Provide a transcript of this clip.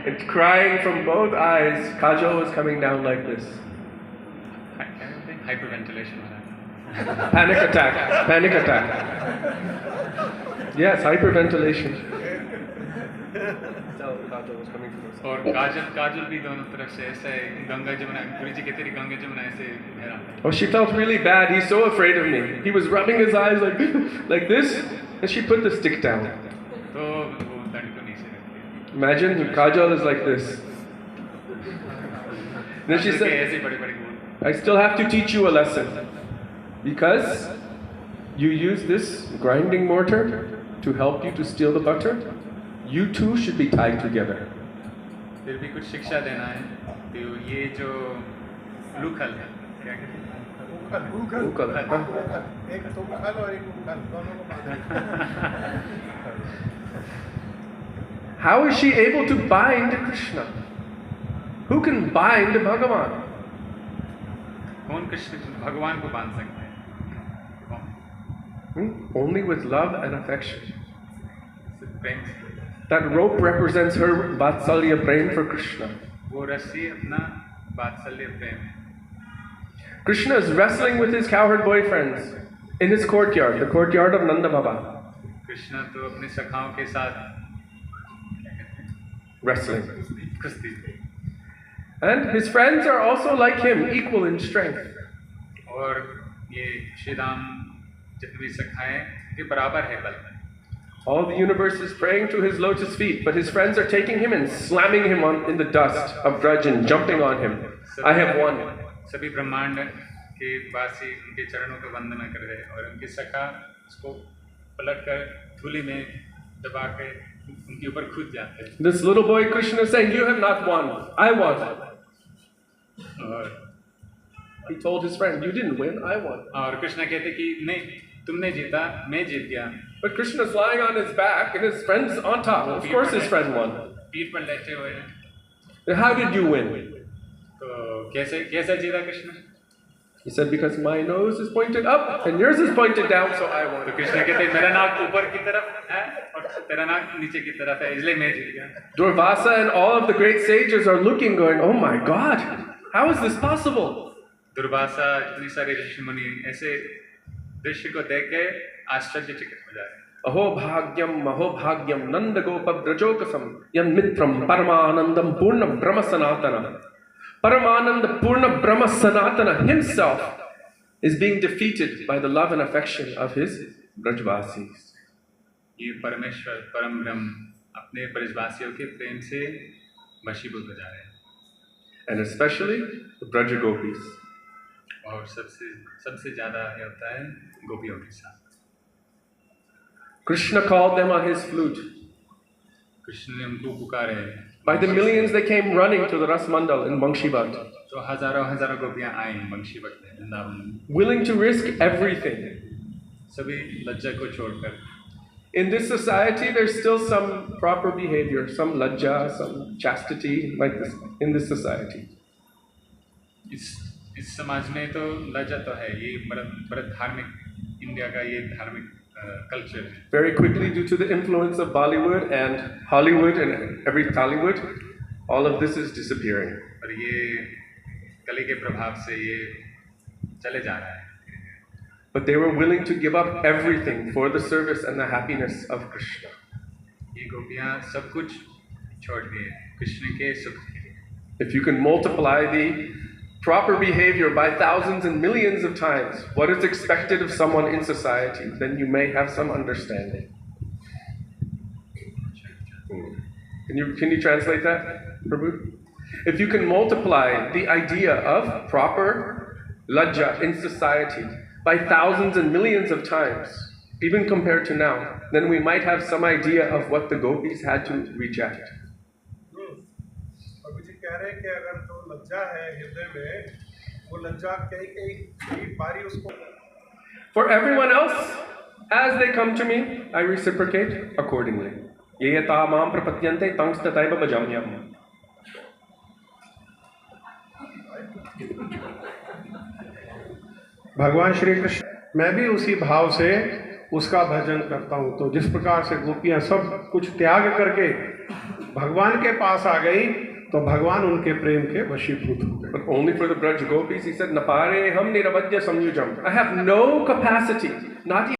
and crying from both eyes. Kajal was coming down like this. Hyperventilation. Panic attack. Panic attack. Yes, hyperventilation. So Kajal was coming from this. और काजल भी दोनों तरफ से ऐसे गंगा जमुना गुरु जी कहते हैं गंगा जमुना ऐसे बह रहा Oh, she felt really bad. He's so afraid of me. He was rubbing his eyes like this, and she put the stick down. तो वो दंड को नीचे रखती है. Imagine Kajal is like this. Then she said, ऐसे बड़े-बड़े गोल. I still have to teach you a lesson. Because you use this grinding mortar to help you to steal the butter, you two should be tied together. फिर भी कुछ शिक्षा देना है. तो ये जो लूखल है, क्या कहते हैं? Ukal. एक तो उखल और एक उखल दोनों को बांधना. How is she able to bind Krishna? Who can bind Bhagavan? कौन कृष्ण भगवान को बांध सकता है? कौन? Only with love and affection. सिर्फ प्रेम से. That rope represents her Vatsalya prem for Krishna. वो रस्सी अपना वात्सल्य प्रेम. Krishna is wrestling with his cowherd boyfriends in his courtyard, the courtyard of Nanda Baba. Krishna तो अपने सखाओं के साथ Wrestling. कुश्ती. And his friends are also like him, equal in strength. और ये श्री राम जितने भी सखाएं ये बराबर है बल में. All the universe is praying to his lotus feet, but his friends are taking him and slamming him in the dust of Braj and jumping on him. I have won. सभी ब्रह्मांड के वासी उनके चरणों को वंदना कर रहे हैं और उनके सखा उसको पलटकर धूलि में दबा के उनके ऊपर कूद जाते हैं. This little boy Krishna is saying, "You have not won. I won." और He told his friend, "You didn't win. I won." Krishna कहते कि नहीं तुमने जीता मैं जीत गया. But Krishna is lying on his back and his friend's on top. Of course, his friend won. पीठ पर लेटे हुए हैं. Then how did you win? तो कैसे जीता Krishna? He said, "Because my nose is pointed up and yours is pointed down, so I won." तो कृष्ण कहते मेरा नाक ऊपर की तरफ है और तेरा नाक नीचे की तरफ है इसलिए मैं जीत गया. Durvasa and all of the great sages are looking, going, "Oh my God, how is this possible?" Durvasa इतनी सारी ऋषि मुनि ऐसे दृश्य को देख के आश्चर्यचकित हो जा रहे हैं. अहो भाग्यम नंद गोप ब्रजोकसम यन मित्रम परमानंदम पूर्ण ब्रह्म सनातन. Paramananda Purna Brahma Sanatana himself is being defeated by the love and affection of his Brajvasis. ये परमेश्वर परम ब्रह्म अपने ब्रजवासियों के प्रेम से वशीभूत हो जा रहे हैं. And especially the Braja Gopis. और सबसे ज़्यादा ये होता है गोपियों के साथ. Krishna called them on his flute. Krishna ने उनको पुकारे. By the millions they came running to the Ras Mandal in Banshivat. तो हजारों गोपियाँ आई बंशीवट में वृंदावन में. Willing to risk everything. सभी लज्जा को छोड़कर. In this society there's still some proper behavior, some lajja, some chastity like this in this society. इस समाज में तो लज्जा तो है. ये बड़ा धार्मिक इंडिया का ये धार्मिक culture. Very quickly, due to the influence of Bollywood and Hollywood and every Tollywood, all of this is disappearing. और ये कली के प्रभाव से ये चले जा रहा है. But they were willing to give up everything for the service and the happiness of Krishna. ये गोपियाँ सब कुछ छोड़ दिए कृष्ण के सुख के लिए. If you can multiply the proper behavior by thousands and millions of times what is expected of someone in society, then you may have some understanding. Can you translate that, Prabhu? If you can multiply the idea of proper lajja in society by thousands and millions of times, even compared to now, then we might have some idea of what the gopis had to reject. कह रहे हैं कि अगर तो लज्जा है हृदय में वो लज्जा कई बारी उसको. For everyone else, as they come to me, I reciprocate accordingly. Ye yata mam prapatyante tangstataiva bhajamyam. भगवान श्री कृष्ण मैं भी उसी भाव से उसका भजन करता हूँ। तो जिस प्रकार से गोपियाँ सब कुछ त्याग करके भगवान के पास आ गई, तो भगवान उनके प्रेम के वशीभूत हो गए। But only for the Braj gopis, he said, Napare ham niravadya samyujam. I have no capacity, not